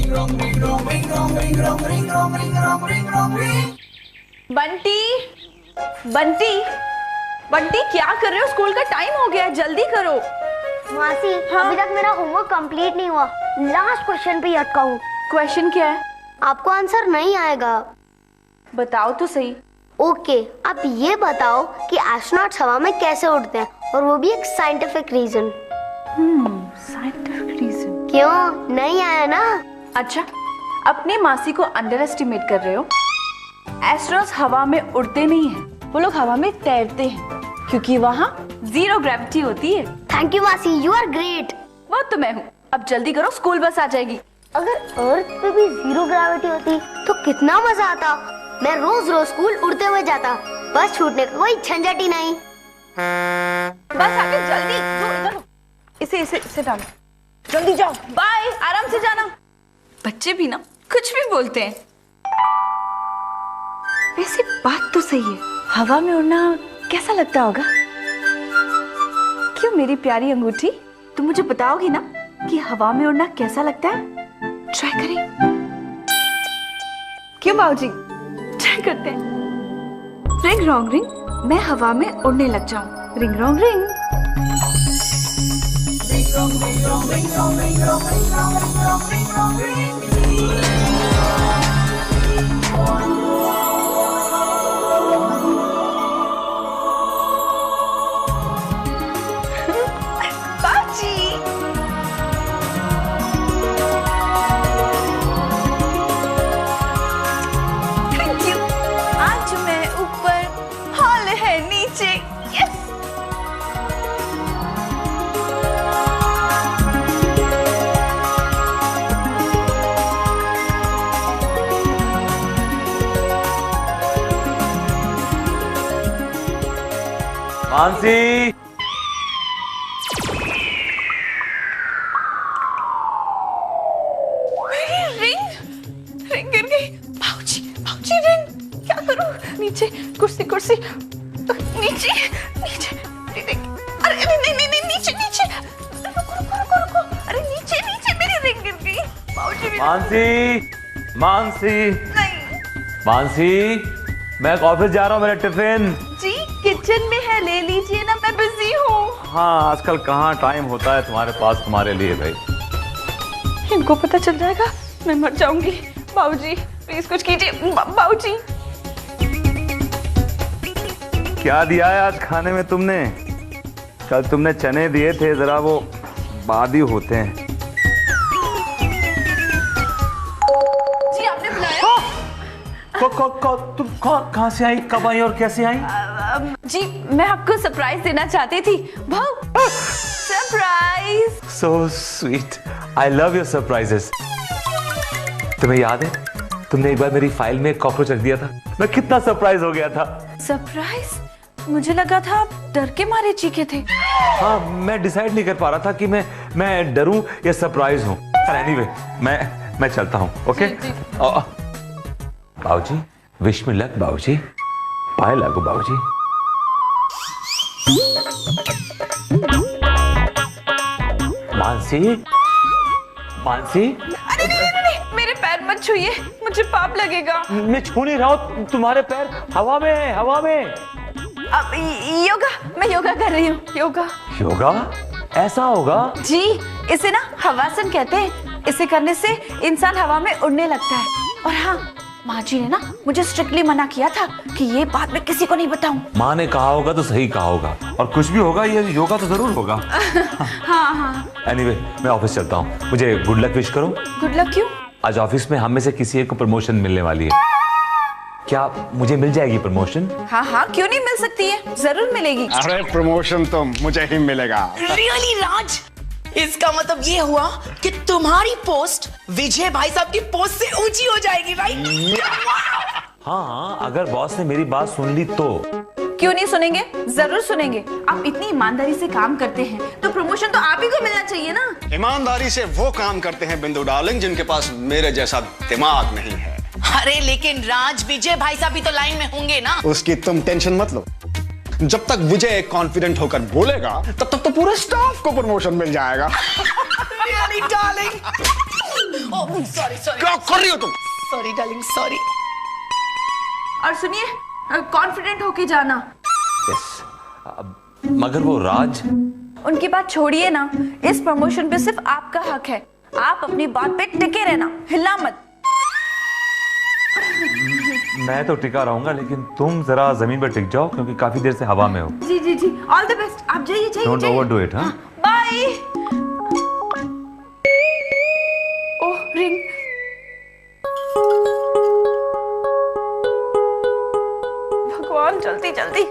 बंटी, बंटी, बंटी क्या कर रहे हो? स्कूल का टाइम हो गया है, जल्दी करो। मासी, हाँ? अभी तक मेरा होमवर्क कंप्लीट नहीं हुआ। लास्ट क्वेश्चन पे ही अटका हूँ। क्वेश्चन क्या है? आपको आंसर नहीं आएगा। बताओ तो सही। ओके, आप ये बताओ कि एस्ट्रोनॉट्स हवा में कैसे उड़ते हैं, और वो भी एक साइंटिफिक रीजन। Scientific reason. क्यों नहीं आया ना? अच्छा, अपनी मासी को अंडर एस्टिमेट कर रहे हो। एस्ट्रोनॉट्स हवा में उड़ते नहीं हैं, वो लोग हवा में तैरते हैं, क्योंकि वहाँ जीरो ग्रेविटी होती है। थैंक यू मासी, यू आर ग्रेट। वो तो मैं हूँ। अब जल्दी करो, स्कूल बस आ जाएगी। अगर अर्थ पे भी जीरो ग्रेविटी होती तो कितना मजा आता। मैं रोज रोज स्कूल उड़ते हुए जाता, बस छूटने का कोई झंझट ही नहीं। बस आगे जल्दी, जो इधर इसे डालो, जल्दी जाओ। बाय, आराम से जाना। बच्चे भी ना कुछ भी बोलते हैं। वैसे बात तो सही है, हवा में उड़ना कैसा लगता होगा? क्यों मेरी प्यारी अंगूठी, तुम मुझे बताओगी ना कि हवा में उड़ना कैसा लगता है? ट्राई करें? क्यों बाबूजी, ट्राई करते हैं। रिंग रॉन्ग रिंग, मैं हवा में उड़ने लग जाऊं। Ring wrong ring. मानसी, मेरी रिंग गिर गई। भाऊजी, भाऊजी, रिंग क्या करूं? नीचे, कुर्सी कुर्सी, नीचे नीचे। अरे नहीं, नीचे नीचे। रुको। अरे नीचे नीचे, मेरी रिंग गिर गई। भाऊजी, मानसी, मानसी, नहीं। मानसी, मैं ऑफिस जा रहा हूँ, मेरा टिफिन। जी किचन में है, ले लीजिए ना, मैं बिजी हूँ। हाँ, आजकल कहाँ टाइम होता है तुम्हारे पास तुम्हारे लिए भाई। इनको पता चल जाएगा, मैं मर जाऊंगी। बाबूजी प्लीज कुछ कीजिए। बाबूजी, क्या दिया है आज खाने में तुमने? कल तुमने चने दिए थे, जरा वो बादी होते हैं। जी आपने बुलाया? तुम कहाँ से आई, कब आई और कैसे आई? जी मैं आपको सरप्राइज देना चाहती थी। भाऊ, surprise. So sweet. I love your surprises. तुम्हें याद है, तुमने एक बार मेरी फाइल में एक कॉकरोच रख दिया था, मैं कितना सरप्राइज हो गया था। सरप्राइज? मुझे लगा था आप डर के मारे चीखे थे। हाँ, मैं डिसाइड नहीं कर पा रहा था कि मैं डरूं या सरप्राइज हूं। एनीवे, मैं चलता हूं। ओके बाबूजी, विश मी लक बाबूजी, पाए लागू बाबूजी। मानसी, मानसी, अरे नहीं, मेरे पैर मत छूइए, मुझे पाप लगेगा। मैं छू नहीं रहा हूं, तुम्हारे पैर हवा में है, हवा में। अब योगा, मैं योगा कर रही हूँ। योगा ऐसा होगा? जी, इसे ना हवासन कहते हैं। इसे करने से इंसान हवा में उड़ने लगता है। और हाँ, माँ जी ने ना मुझे स्ट्रिक्टली मना किया था कि ये बात मैं किसी को नहीं बताऊं। माँ ने कहा होगा तो सही कहा होगा, और कुछ भी होगा ये योगा तो जरूर होगा। हाँ। एनीवे, मैं ऑफिस चलता हूँ, मुझे गुड लक विश करो। गुड लक क्यों? आज ऑफिस में हम में से किसी एक को प्रमोशन मिलने वाली है। क्या मुझे मिल जाएगी प्रमोशन? हाँ, क्यों नहीं मिल सकती है, जरूर मिलेगी। अरे प्रमोशन तो मुझे ही मिलेगा। रियली राज, इसका मतलब ये हुआ कि तुम्हारी पोस्ट विजय भाई साहब की पोस्ट से ऊंची हो जाएगी, राइट? हाँ, अगर बॉस ने मेरी बात सुन ली तो। क्यों नहीं सुनेंगे, जरूर सुनेंगे। आप इतनी ईमानदारी से काम करते हैं तो प्रमोशन तो आप ही को मिलना चाहिए ना। ईमानदारी से वो काम करते हैं बिंदु डार्लिंग जिनके पास मेरे जैसा दिमाग नहीं है। अरे लेकिन राज, विजय भाई साहब भी तो लाइन में होंगे ना। उसकी तुम टेंशन मत लो, जब तक विजय कॉन्फिडेंट होकर बोलेगा तब तक तो पूरे स्टाफ को प्रमोशन मिल जाएगा। Really darling, oh sorry sorry क्या कर रही हो तुम? Sorry darling sorry. और सुनिए, कॉन्फिडेंट होके जाना। यस, मगर वो राज, उनकी बात छोड़िए ना, इस प्रमोशन पे सिर्फ आपका हक है। आप अपनी बात पे टिके रहना, हिलना मत। मैं तो टिका रहूंगा, लेकिन तुम जरा जमीन पर टिक जाओ क्योंकि काफी देर से हवा में हो। जी जी जी, ऑल द बेस्ट। आप जाइए जाइए डोंट जाइए। Overdo it. हाँ, बाय। ओह रिंग। भगवान जल्दी जल्दी।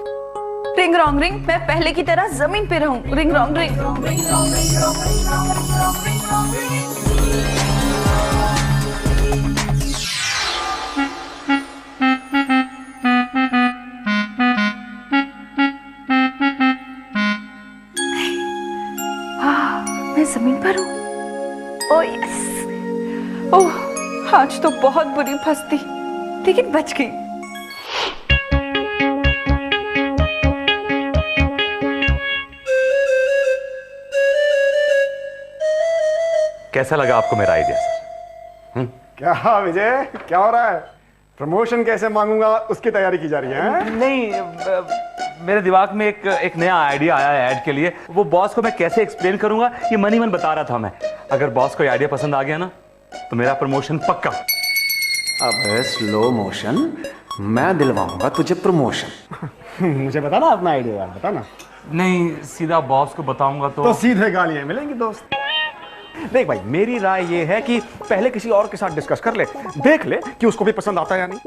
रिंग रॉन्ग रिंग, मैं पहले की तरह जमीन पे रहूं। Ring wrong ring. मैं जमीन पर हूँ। Oh yes. ओह आज तो बहुत बुरी फंसती, लेकिन बच गई। कैसा लगा आपको मेरा आइडिया सर? क्या विजय, क्या हो रहा है? प्रमोशन कैसे मांगूंगा उसकी तैयारी की जा रही है? नहीं, मेरे दिमाग में एक नया आइडिया आया है ऐड के लिए। वो बॉस को मैं कैसे एक्सप्लेन करूंगा, ये मन ही मन बता रहा था मैं। अगर बॉस को ये आइडिया पसंद आ गया ना, तो मेरा प्रमोशन पक्का। अब स्लो मोशन, मैं दिलवाऊंगा तुझे प्रमोशन। मुझे बता ना अपना आइडिया यार, बता ना। नहीं, सीधा बॉस को बताऊंगा तो सीधे गालियां मिलेंगी दोस्त। देख भाई, मेरी राय ये है कि पहले किसी और के साथ डिस्कस कर ले, देख ले कि उसको भी पसंद आता है या नहीं।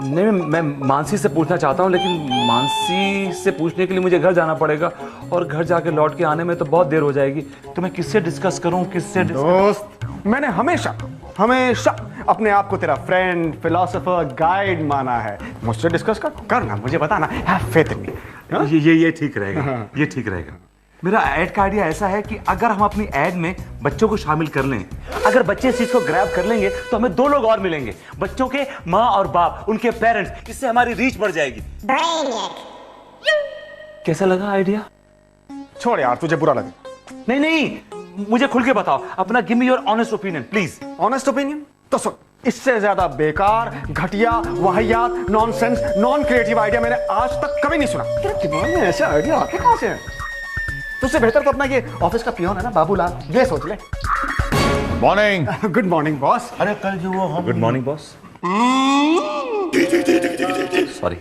नहीं, मैं मानसी से पूछना चाहता हूँ, लेकिन मानसी से पूछने के लिए मुझे घर जाना पड़ेगा, और घर जाके लौट के आने में तो बहुत देर हो जाएगी। तो मैं किससे डिस्कस करूँ, किससे दोस्त, मैंने हमेशा हमेशा अपने आप को तेरा फ्रेंड, फिलोसोफर, गाइड माना है। मुझसे डिस्कस कर ना, मुझे बताना। हैव फेथ इन मी। ये ठीक रहेगा, ये ठीक रहेगा। मेरा ऐड का आइडिया ऐसा है कि अगर हम अपनी ऐड में बच्चों को शामिल कर लें, अगर बच्चे इस चीज को ग्रैब कर लेंगे, तो हमें 2 लोग और मिलेंगे, बच्चों के माँ और बाप, उनके पेरेंट्स। इससे हमारी रीच बढ़ जाएगी। कैसा लगा आइडिया? छोड़ यार, तुझे बुरा लगे। नहीं, मुझे खुल के बताओ अपना। Give me your honest opinion please. Honest opinion? तो सुन, इससे ज्यादा बेकार, घटिया, वाहियात, नॉनसेंस, नॉन क्रिएटिव आइडिया मैंने आज तक कभी नहीं सुना। तेरे दिमाग में ऐसे आइडिया आते कहां से हैं? तुझसे बेहतर तो अपना ये ऑफिस का पियोन है ना बाबूलाल, ये सोच ले। मॉर्निंग। Good morning boss. अरे कल जो वो हम गुड मॉर्निंग बॉस। सॉरी।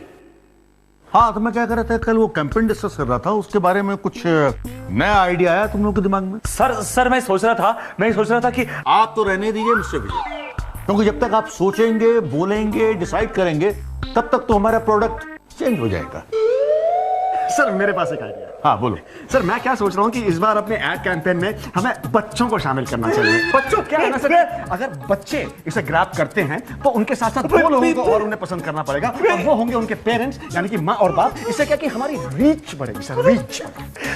हाँ, तो मैं क्या कर रहा था, कल वो कैंपेन डिस्कस कर रहा था, उसके बारे में कुछ नया आइडिया आया तुम लोग के दिमाग में? सर मैं सोच रहा था कि आप तो रहने दीजिए मिस्टर विजय, क्योंकि जब तक आप सोचेंगे, बोलेंगे, डिसाइड करेंगे, तब तक तो हमारा प्रोडक्ट चेंज हो जाएगा। सर मेरे पास एक आइडिया। हाँ बोलो। सर मैं क्या सोच रहा हूँ कि इस बार अपने एड कैंपेन में हमें बच्चों को शामिल करना चाहिए। बच्चों क्या है ना सर, अगर बच्चे इसे ग्रैब करते हैं तो उनके साथ साथ 2 लोगों को और उन्हें पसंद करना पड़ेगा, और वो होंगे उनके पेरेंट्स, यानी कि माँ और बाप। इससे क्या कि हमारी रीच बढ़ेगी सर, रीच।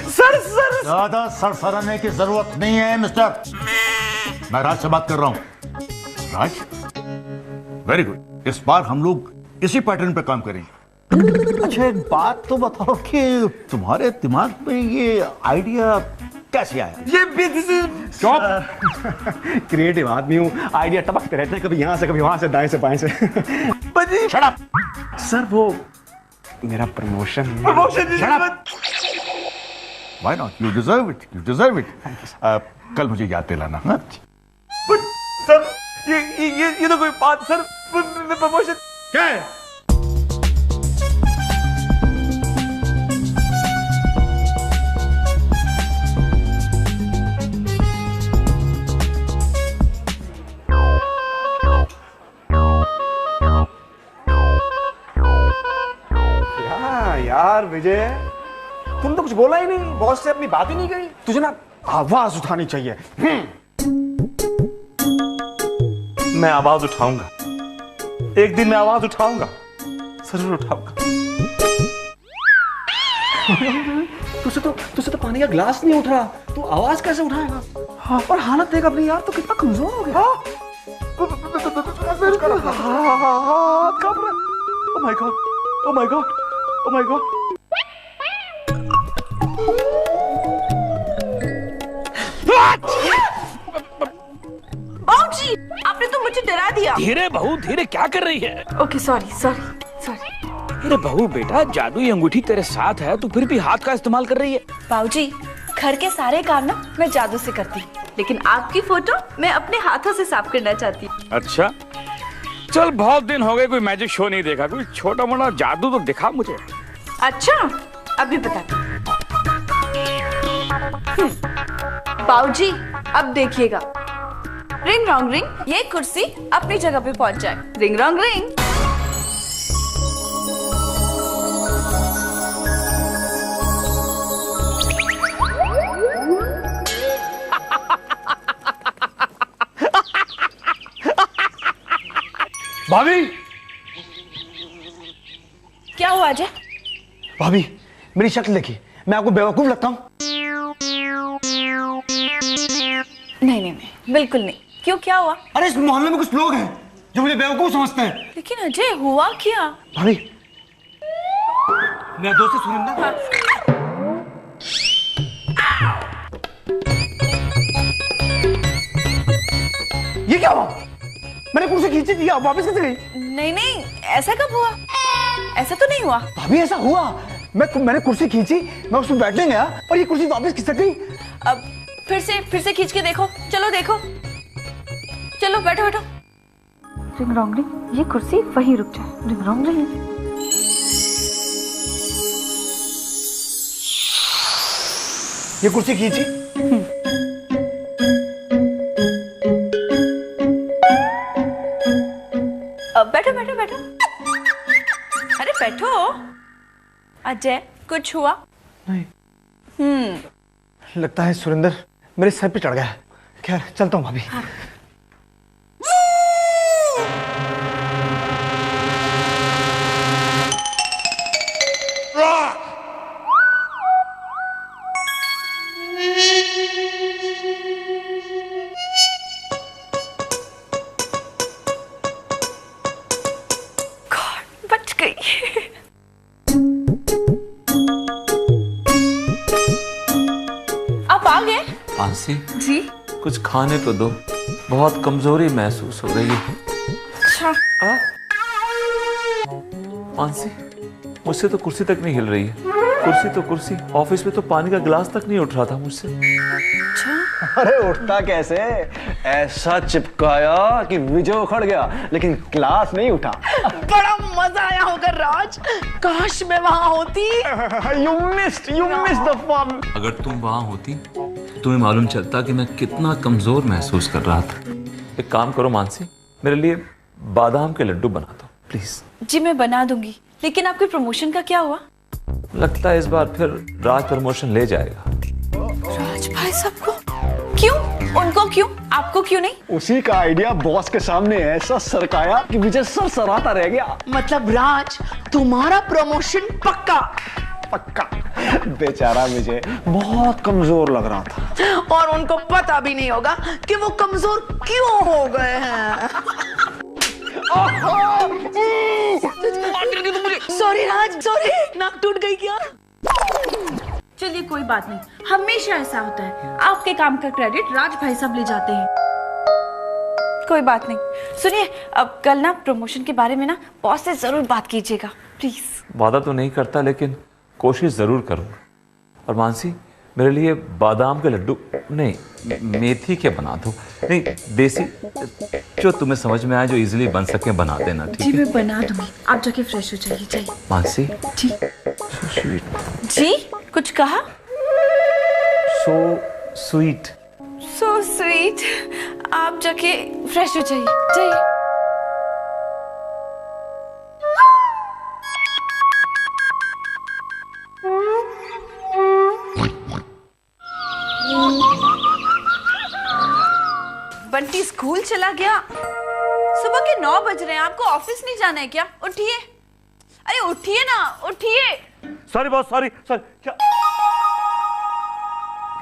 सर ज्यादा सरसराने की जरूरत नहीं है मिस्टर। मैं राज से बात कर रहा हूँ। राज, वेरी गुड। इस बार हम लोग इसी पैटर्न पे काम करेंगे। अच्छा, एक बात तो बताओ कि तुम्हारे दिमाग में ये आइडिया कैसे आया? क्रिएटिव आदमी हूँ, आइडिया टपकते रहते हैं, कभी यहाँ से कभी वहां से, दाएं से बाएं से। Shut up! सर वो मेरा promotion. Shut up! Why not? You deserve it. You deserve it. कल मुझे याद दिलाना। हाँ? सर ये तो कोई बात। सर प्रमोशन क्या है? यार विजय, तुम तो कुछ बोला ही नहीं, बॉस से अपनी बात ही नहीं कही। तुझे ना आवाज उठानी चाहिए। मैं आवाज उठाऊंगा, एक दिन मैं आवाज उठाऊंगा, जरूर उठाऊंगा। तुझसे तो पानी का ग्लास नहीं उठ रहा, तू आवाज कैसे उठाएगा? हाँ, और हालत देख अपनी यार, तो कितना कमजोर हो गया। हाथ कांप रहा है। Oh my God! Oh my God! Oh my God! बाबूजी, आपने तो मुझे डरा दिया। धीरे बहू धीरे, क्या कर रही है? Okay sorry sorry sorry. अरे बहू बेटा, जादुई अंगूठी तेरे साथ है, तू फिर भी हाथ का इस्तेमाल कर रही है। बाबूजी, घर के सारे काम ना मैं जादू से करती हूँ, लेकिन आपकी फोटो मैं अपने हाथों से साफ करना चाहती हूँ। अच्छा चल, बहुत दिन हो गए कोई मैजिक शो नहीं देखा, कोई छोटा मोटा जादू तो दिखा मुझे। अच्छा अभी बताती हूँ। बाबूजी अब देखिएगा, रिंग रॉन्ग रिंग, ये कुर्सी अपनी जगह पे पहुंच जाए। Ring wrong ring. भाभी, क्या हुआ अजय? भाभी मेरी शक्ल देखिए, मैं आपको बेवकूफ लगता हूँ? नहीं नहीं नहीं, बिल्कुल नहीं। क्यों, क्या हुआ? अरे इस मोहल्ले में कुछ लोग हैं जो मुझे बेवकूफ समझते हैं। लेकिन अजय हुआ क्या? भाभी, मेरा दोस्त है सुरिंदर। ये क्या हुआ? मैंने कुर्सी खींची थी, आप वापस कैसे गई? नहीं नहीं, ऐसा कब हुआ? ऐसा तो नहीं हुआ। भाभी ऐसा हुआ, मैंने कुर्सी खींची, मैं उसमें बैठने गया और ये कुर्सी वापस खिसक गई। अब फिर से खींच के देखो। चलो देखो, चलो बैठो बैठो। रिंग रॉन्ग रिंग, ये कुर्सी वहीं रुक जाए। Ring wrong ring. ये कुर्सी खींची, बैठो बैठो बैठो। अरे बैठो। अजय कुछ हुआ? नहीं। लगता है सुरिंदर मेरे सर पे चढ़ गया। खैर चलता हूँ भाभी। हाँ। बच गई। आप आ गए? मानसी जी। कुछ खाने को दो, बहुत कमजोरी महसूस हो रही है। अच्छा। मानसी, मुझसे तो कुर्सी तक नहीं हिल रही है। कुर्सी तो कुर्सी, ऑफिस में तो पानी का गिलास तक नहीं उठ रहा था मुझसे। अरे उठता कैसे? ऐसा चिपकाया कि विजय उखड़ गया, लेकिन क्लास नहीं उठा। बड़ा मजा आया होगा राज, काश मैं वहां होती। You missed the fun. अगर तुम वहां होती तो तुम्हें मालूम चलता कि मैं कितना कमजोर महसूस कर रहा था। एक काम करो मानसी, मेरे लिए बादाम के लड्डू बना दो प्लीज। जी मैं बना दूंगी, लेकिन आपके प्रमोशन का क्या हुआ? लगता है इस बार फिर राज प्रमोशन ले जाएगा। राज भाई सबको क्यों? उनको क्यों, आपको क्यों नहीं? उसी का आइडिया बॉस के सामने ऐसा सरकाया कि विजय सरसराता रह गया। मतलब राज, तुम्हारा प्रमोशन पक्का? पक्का। बेचारा विजय बहुत कमजोर लग रहा था, और उनको पता भी नहीं होगा कि वो कमजोर क्यों हो गए हैं। सॉरी राज, सॉरी, नाक टूट गई क्या? चलिए कोई बात नहीं, हमेशा ऐसा होता है। आपके काम का क्रेडिट राज भाई साहब ले जाते हैं। कोई बात नहीं। सुनिए, अब कल ना प्रमोशन के बारे में ना बॉस से जरूर बात कीजिएगा प्लीज। वादा तो नहीं करता, लेकिन कोशिश जरूर करूंगा। और मानसी, मेरे लिए बादाम के लड्डू नहीं, मेथी के बना दो। नहीं, देसी, जो तुम्हें समझ में आए, जो इजीली बन सके बना देना, ठीक है? जी मैं बना दूंगी, आप जाके फ्रेश हो जाइए। जाइए। मानसी, जी। so sweet. जी कुछ कहा? So sweet. So sweet. आप जाके फ्रेश हो जाइए। जाइए। बंटी स्कूल चला गया। सुबह के 9 बज रहे हैं, आपको ऑफिस नहीं जाना है क्या? उठिए, अरे उठिए ना, उठिए। Sorry boss, sorry.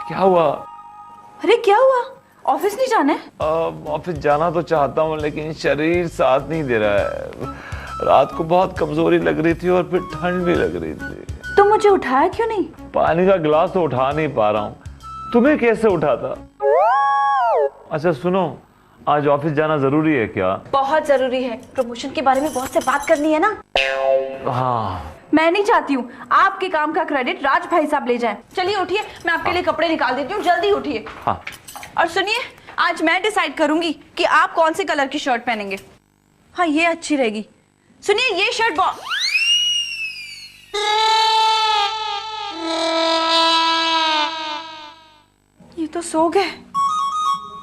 क्या हुआ? अरे क्या हुआ? ऑफिस नहीं जाना है? ऑफिस जाना तो चाहता हूँ, लेकिन शरीर साथ नहीं दे रहा है। रात को बहुत कमजोरी लग रही थी और फिर ठंड भी लग रही थी। तो मुझे उठाया क्यों नहीं? पानी का गिलास तो उठा नहीं पा रहा हूँ। तुम्हें कैसे उठाता? अच्छा सुनो, आज ऑफिस जाना जरूरी है क्या? बहुत जरूरी है, प्रमोशन के बारे में बहुत से बात करनी है ना। हाँ। मैं नहीं चाहती हूँ आपके काम का क्रेडिट राज भाई साहब ले जाएं। चलिए उठिए, मैं आपके लिए कपड़े निकाल देती हूँ, जल्दी उठिए। हाँ। और सुनिए, आज मैं डिसाइड करूंगी कि आप कौन से कलर की शर्ट पहनेंगे। हाँ, ये अच्छी रहेगी। सुनिए, ये शर्ट ये तो सो गए।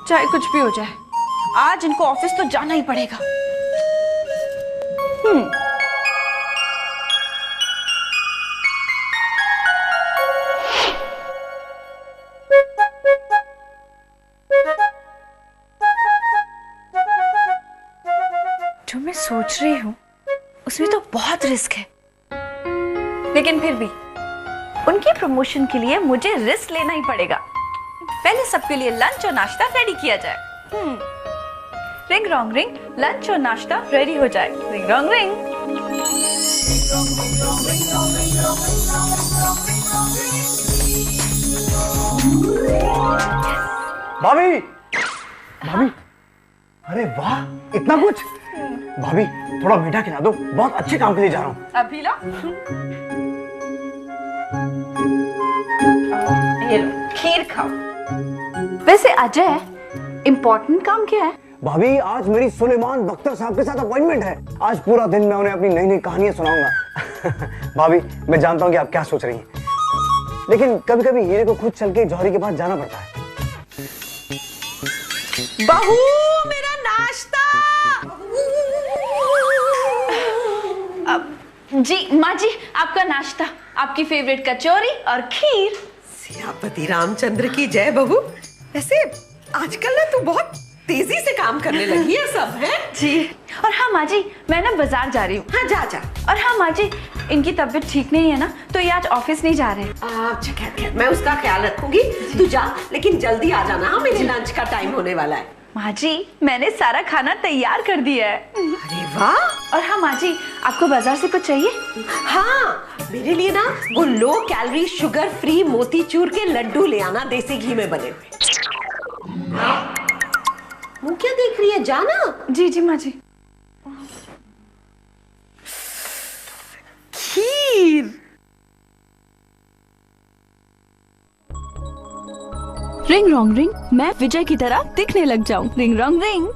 चाहे कुछ भी हो जाए, आज इनको ऑफिस तो जाना ही पड़ेगा। जो मैं सोच रही हूँ उसमें तो बहुत रिस्क है, लेकिन फिर भी उनके प्रमोशन के लिए मुझे रिस्क लेना ही पड़ेगा। पहले सबके लिए लंच और नाश्ता रेडी किया जाए। रिंग रॉन्ग रिंग, लंच और नाश्ता रेडी हो जाए। Ring wrong ring. भाभी, भाभी, अरे वाह, इतना कुछ। भाभी, थोड़ा मीठा खिला दो, बहुत अच्छे काम के लिए जा रहा हूँ। अभी लो। ये लो, खीर खाओ। वैसे अजय, इम्पोर्टेंट काम क्या है? भाभी, आज मेरी सुलेमान बख्तर साहब के साथ अपॉइंटमेंट है। आज पूरा दिन मैं उन्हें अपनी नई नई कहानियां सुनाऊंगा। भाभी, मैं जानता हूँ कि आप क्या सोच रही हैं, लेकिन कभी कभी हीरे को खुद चल के जौहरी के पास जाना पड़ता है। बहू, मेरा नाश्ता। जी माँ जी, आपका नाश्ता, आपकी फेवरेट कचौरी और खीर। सियापति रामचंद्र की जय। बहू, वैसे आजकल ना तू बहुत तेजी से काम करने लगी है, सब है जी। और हाँ माँ जी, मैं ना बाजार जा रही हूँ। हाँ, जा जा। और हाँ माँ जी, इनकी तबीयत ठीक नहीं है ना, तो ये आज ऑफिस नहीं जा रहे। अच्छा, खैर मैं उसका ख्याल रखूंगी। तू जा, लेकिन जल्दी आ जाना। हाँ, मेरे लंच का टाइम होने वाला है। माँ जी, मैंने सारा खाना तैयार कर दिया है। अरे वाह। और हाँ माँ जी, आपको बाजार से कुछ चाहिए? हाँ, मेरे लिए ना वो लो कैलोरी शुगर फ्री मोतीचूर के लड्डू ले आना, देसी घी में बने हुए। मुँह क्या देख रही है, जाना। जी जी माँ जी। खीर। रिंग रॉन्ग रिंग, मैं विजय की तरह दिखने लग जाऊं। Ring wrong ring.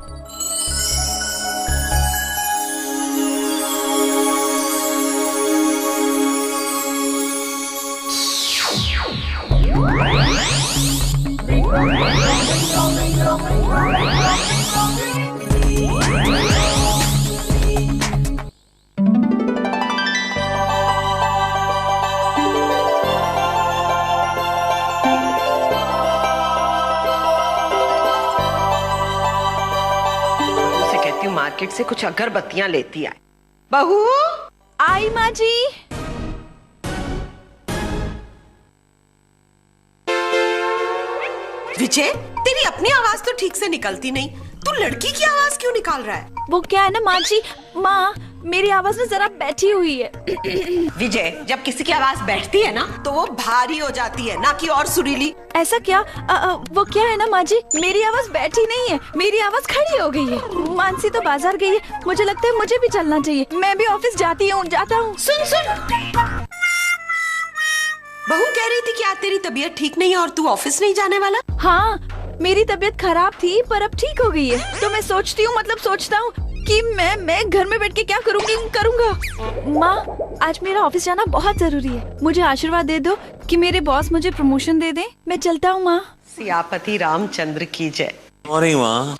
मार्केट से कुछ अगरबत्तियां लेती आए। बहू, आई माँ जी। विजय, तेरी अपनी आवाज तो ठीक से निकलती नहीं, तू लड़की की आवाज क्यों निकाल रहा है? वो क्या है ना माँ जी, माँ मेरी आवाज ना जरा बैठी हुई है। विजय, जब किसी की आवाज बैठती है ना तो वो भारी हो जाती है, ना कि और सुरीली। ऐसा क्या? वो क्या है ना माँ जी, मेरी आवाज बैठी नहीं है, मेरी आवाज खड़ी हो गई है। मानसी तो बाजार गई है, मुझे लगता है मुझे भी चलना चाहिए। मैं भी ऑफिस जाता हूँ। सुन सुन, बहू कह रही थी कि आज तेरी तबीयत ठीक नहीं है और तू ऑफिस नहीं जाने वाला। हाँ, मेरी तबीयत खराब थी पर अब ठीक हो गई है, तो मैं सोचता हूँ कि मैं घर में बैठ के क्या करूँगा। माँ, आज मेरा ऑफिस जाना बहुत जरूरी है, मुझे आशीर्वाद दे दो कि मेरे बॉस मुझे प्रमोशन दे दें। मैं चलता हूँ माँ। सियापति रामचंद्र की जय। मॉर्निंग माँ।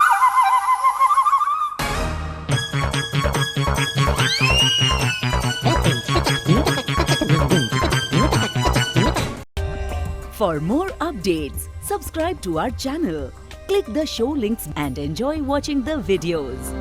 For more updates, subscribe to our channel, click the show links and enjoy watching the videos.